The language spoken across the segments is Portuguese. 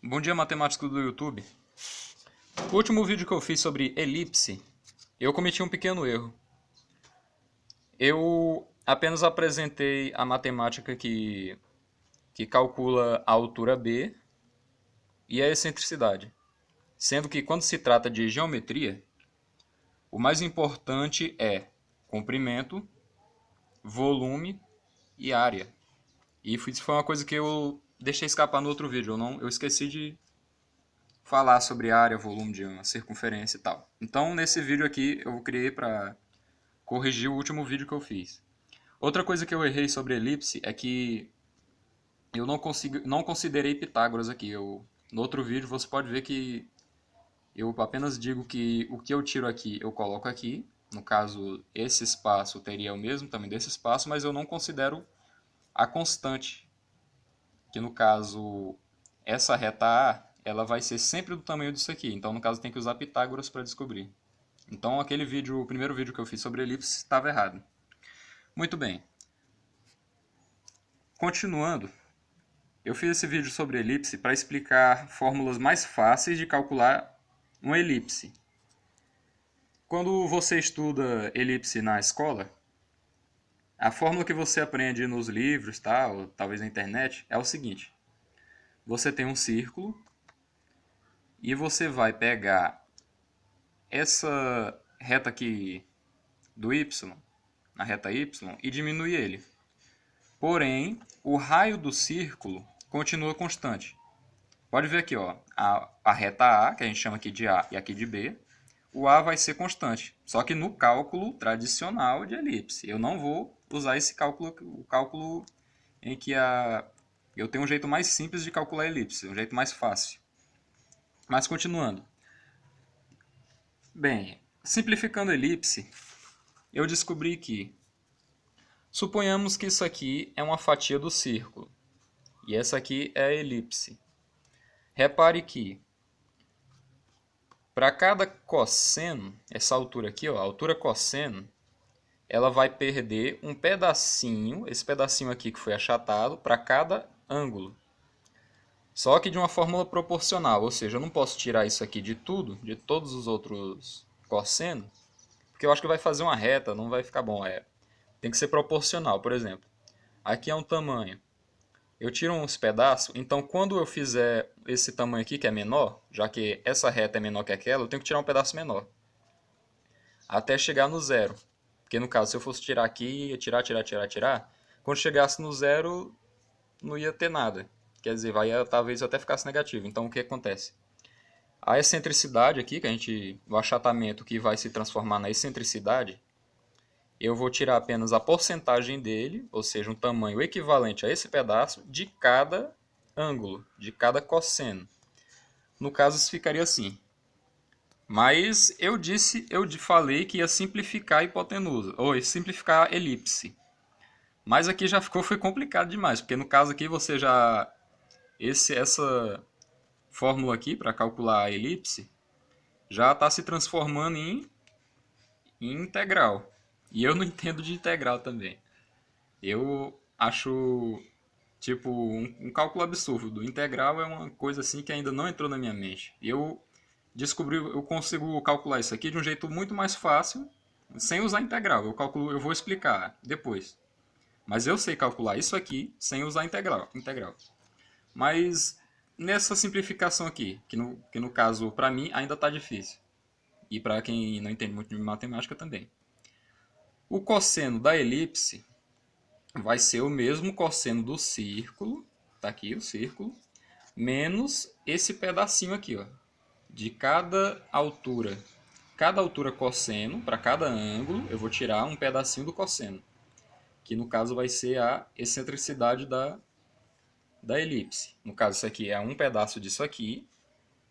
Bom dia, matemáticos do YouTube. O último vídeo que eu fiz sobre elipse, eu cometi um pequeno erro. Eu apenas apresentei a matemática que calcula a altura B e a excentricidade. Sendo que quando se trata de geometria, o mais importante é comprimento, volume e área. E isso foi uma coisa que eu deixei escapar no outro vídeo. Eu esqueci de falar sobre área, volume de uma circunferência e tal. Então, nesse vídeo aqui, eu criei para corrigir o último vídeo que eu fiz. Outra coisa que eu errei sobre elipse é que eu não considerei Pitágoras aqui. No outro vídeo você pode ver que eu apenas digo que o que eu tiro aqui eu coloco aqui. No caso, esse espaço teria o mesmo tamanho desse espaço, mas eu não considero a constante, que no caso, essa reta A, ela vai ser sempre do tamanho disso aqui. Então, no caso, tem que usar Pitágoras para descobrir. Então, o primeiro vídeo que eu fiz sobre elipse estava errado. Muito bem. Continuando, eu fiz esse vídeo sobre elipse para explicar fórmulas mais fáceis de calcular uma elipse. Quando você estuda elipse na escola, a fórmula que você aprende nos livros, tá, ou talvez na internet, é o seguinte. Você tem um círculo e você vai pegar essa reta aqui do y, na reta y, e diminuir ele. Porém, o raio do círculo continua constante. Pode ver aqui, ó, a reta A, que a gente chama aqui de A e aqui de B, o A vai ser constante. Só que no cálculo tradicional de elipse. Eu não vou usar esse cálculo, o cálculo em que eu tenho um jeito mais simples de calcular a elipse, um jeito mais fácil. Mas continuando. Bem, simplificando a elipse, eu descobri que, suponhamos que isso aqui é uma fatia do círculo, e essa aqui é a elipse. Repare que, para cada cosseno, essa altura aqui, ó, a altura cosseno, ela vai perder um pedacinho, esse pedacinho aqui que foi achatado, para cada ângulo. Só que de uma fórmula proporcional, ou seja, eu não posso tirar isso aqui de tudo, de todos os outros cossenos, porque eu acho que vai fazer uma reta, não vai ficar bom. Tem que ser proporcional, por exemplo. Aqui é um tamanho. Eu tiro uns pedaços, então quando eu fizer esse tamanho aqui, que é menor, já que essa reta é menor que aquela, eu tenho que tirar um pedaço menor. Até chegar no zero. Porque no caso, se eu fosse tirar aqui, tirar, quando chegasse no zero, não ia ter nada. Quer dizer, talvez até ficasse negativo. Então o que acontece? A excentricidade aqui, o achatamento que vai se transformar na excentricidade, eu vou tirar apenas a porcentagem dele, ou seja, um tamanho equivalente a esse pedaço de cada ângulo, de cada cosseno. No caso, isso ficaria assim. Mas eu falei que ia simplificar a hipotenusa, ou simplificar a elipse. Mas aqui foi complicado demais, porque no caso aqui você já essa fórmula aqui para calcular a elipse já está se transformando em integral. E eu não entendo de integral também. Eu acho tipo um cálculo absurdo. Integral é uma coisa assim que ainda não entrou na minha mente. Eu consigo calcular isso aqui de um jeito muito mais fácil, sem usar integral. Eu vou explicar depois. Mas eu sei calcular isso aqui sem usar integral. Mas nessa simplificação aqui, que no caso para mim ainda está difícil. E para quem não entende muito de matemática também. O cosseno da elipse vai ser o mesmo cosseno do círculo, tá aqui o círculo, menos esse pedacinho aqui, ó, de cada altura cosseno, para cada ângulo, eu vou tirar um pedacinho do cosseno, que no caso vai ser a excentricidade da elipse. No caso, isso aqui é um pedaço disso aqui,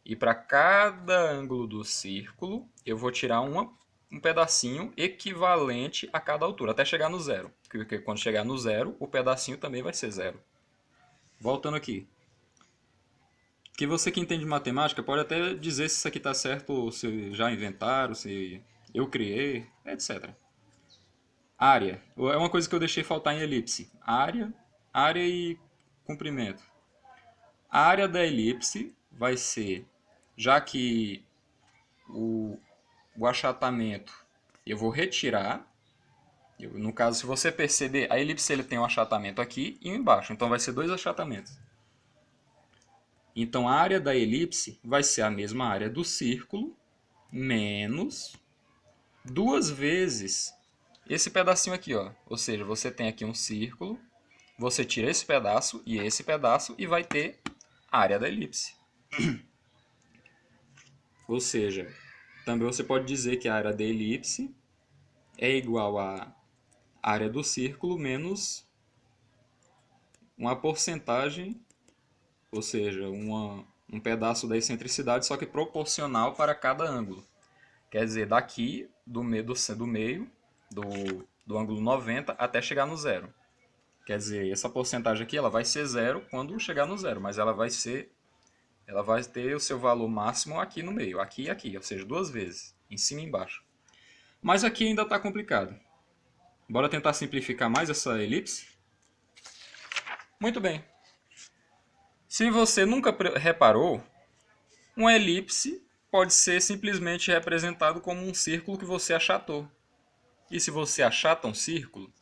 e para cada ângulo do círculo, eu vou tirar um pedacinho equivalente a cada altura, até chegar no zero. Porque quando chegar no zero, o pedacinho também vai ser zero. Voltando aqui. Que você que entende matemática pode até dizer se isso aqui está certo, ou se já inventaram, se eu criei, etc. Área. É uma coisa que eu deixei faltar em elipse. Área e comprimento. A área da elipse vai ser, já que o achatamento eu vou retirar, no caso, se você perceber, a elipse ele tem um achatamento aqui e um embaixo, então vai ser dois achatamentos. Então a área da elipse vai ser a mesma área do círculo, menos duas vezes esse pedacinho aqui, ó. Ou seja, você tem aqui um círculo, você tira esse pedaço e vai ter a área da elipse. Ou seja, também você pode dizer que a área da elipse é igual à área do círculo menos uma porcentagem, ou seja, um pedaço da excentricidade, só que proporcional para cada ângulo. Quer dizer, daqui do meio do ângulo 90 até chegar no zero. Quer dizer, essa porcentagem aqui ela vai ser zero quando chegar no zero, mas ela vai ter o seu valor máximo aqui no meio, aqui e aqui, ou seja, duas vezes, em cima e embaixo. Mas aqui ainda está complicado. Bora tentar simplificar mais essa elipse? Muito bem. Se você nunca reparou, uma elipse pode ser simplesmente representado como um círculo que você achatou. E se você achata um círculo,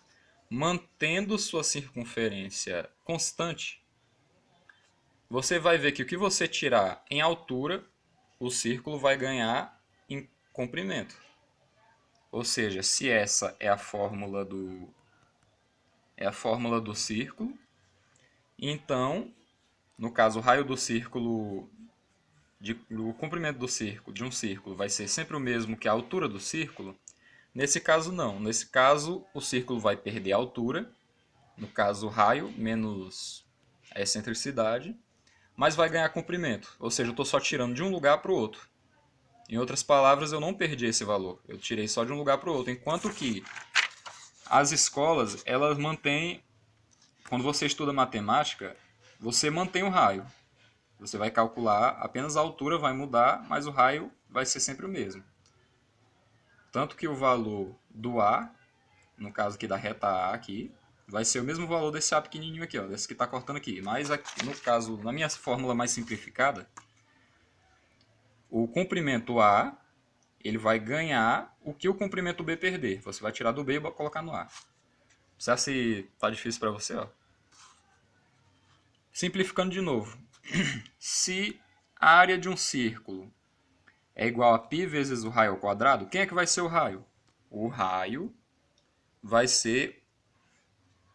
mantendo sua circunferência constante, você vai ver que o que você tirar em altura, o círculo vai ganhar em comprimento. Ou seja, se essa é a fórmula do círculo, então, no caso, o raio do círculo, o comprimento do círculo, de um círculo, vai ser sempre o mesmo que a altura do círculo. Nesse caso, não. Nesse caso, o círculo vai perder a altura, no caso, o raio menos a excentricidade, mas vai ganhar comprimento. Ou seja, eu estou só tirando de um lugar para o outro. Em outras palavras, eu não perdi esse valor. Eu tirei só de um lugar para o outro. Enquanto que as escolas, elas mantêm... Quando você estuda matemática, você mantém o raio. Você vai calcular, apenas a altura vai mudar, mas o raio vai ser sempre o mesmo. Tanto que o valor do A, no caso aqui da reta A aqui, vai ser o mesmo valor desse A pequenininho aqui, ó, desse que está cortando aqui. Mas aqui, no caso, na minha fórmula mais simplificada, o comprimento A ele vai ganhar o que o comprimento B perder. Você vai tirar do B e colocar no A. Será se está difícil para você? Ó? Simplificando de novo. Se a área de um círculo é igual a π vezes o raio ao quadrado, quem é que vai ser o raio? O raio vai ser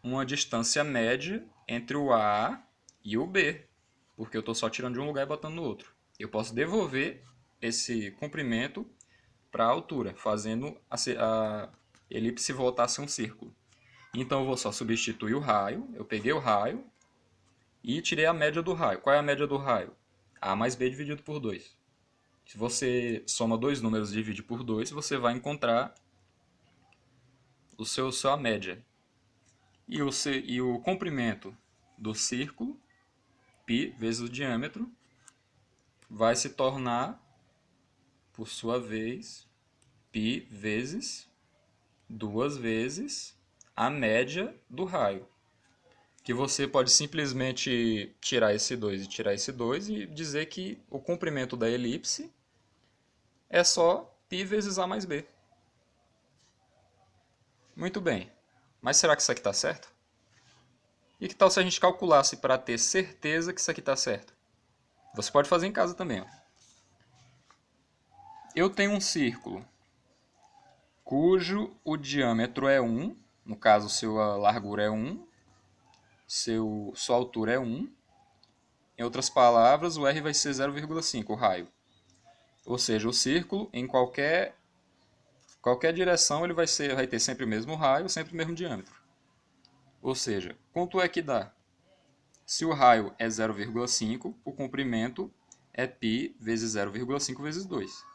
uma distância média entre o A e o B, porque eu estou só tirando de um lugar e botando no outro. Eu posso devolver esse comprimento para a altura, fazendo a elipse voltar a ser um círculo. Então eu vou só substituir o raio, eu peguei o raio e tirei a média do raio. Qual é a média do raio? A mais B dividido por 2. Se você soma dois números e divide por 2, você vai encontrar sua média. E o comprimento do círculo, π vezes o diâmetro, vai se tornar, por sua vez, π vezes 2 vezes a média do raio. Que você pode simplesmente tirar esse 2 e tirar esse 2 e dizer que o comprimento da elipse é só π vezes A mais B. Muito bem. Mas será que isso aqui está certo? E que tal se a gente calculasse para ter certeza que isso aqui está certo? Você pode fazer em casa também. Ó. Eu tenho um círculo cujo o diâmetro é 1, no caso sua largura é 1, sua altura é 1. Em outras palavras, o R vai ser 0,5, o raio. Ou seja, o círculo, em qualquer direção, ele vai ter sempre o mesmo raio, sempre o mesmo diâmetro. Ou seja, quanto é que dá? Se o raio é 0,5, o comprimento é π vezes 0,5 vezes 2.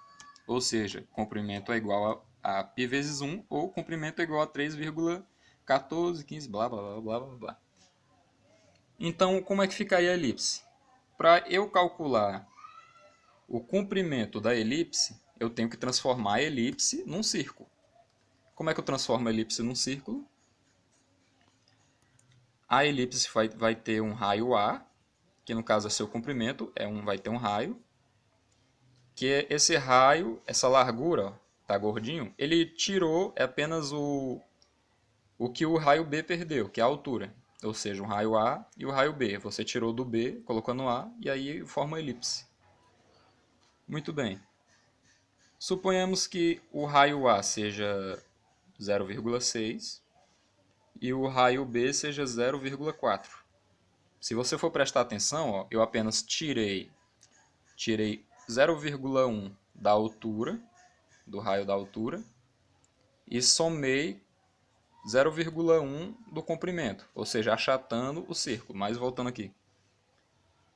Ou seja, comprimento é igual a π vezes 1, ou comprimento é igual a 3,1415, blá, blá, blá, blá, blá. Então, como é que fica aí a elipse? Para eu calcular o comprimento da elipse, eu tenho que transformar a elipse num círculo. Como é que eu transformo a elipse num círculo? A elipse vai ter um raio A, que no caso é seu comprimento, vai ter um raio, que esse raio, essa largura, ó, tá gordinho, ele tirou apenas o que o raio B perdeu, que é a altura. Ou seja, o raio A e o raio B. Você tirou do B, colocou no A, e aí forma uma elipse. Muito bem. Suponhamos que o raio A seja 0,6 e o raio B seja 0,4. Se você for prestar atenção, ó, eu apenas tirei 0,1 da altura, do raio da altura, e somei 0,1 do comprimento, ou seja, achatando o círculo. Mas voltando aqui.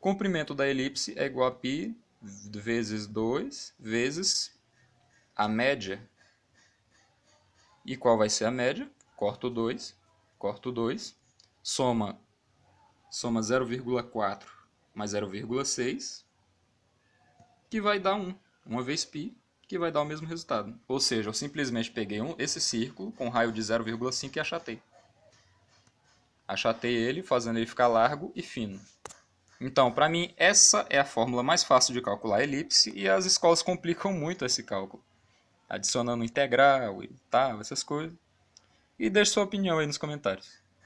Comprimento da elipse é igual a π vezes 2 vezes a média. E qual vai ser a média? Corto 2, soma 0,4 mais 0,6, que vai dar 1. 1 vezes π, que vai dar o mesmo resultado. Ou seja, eu simplesmente peguei esse círculo com raio de 0,5 e achatei. Achatei ele, fazendo ele ficar largo e fino. Então, para mim, essa é a fórmula mais fácil de calcular a elipse, e as escolas complicam muito esse cálculo, adicionando integral e tal, essas coisas. E deixe sua opinião aí nos comentários.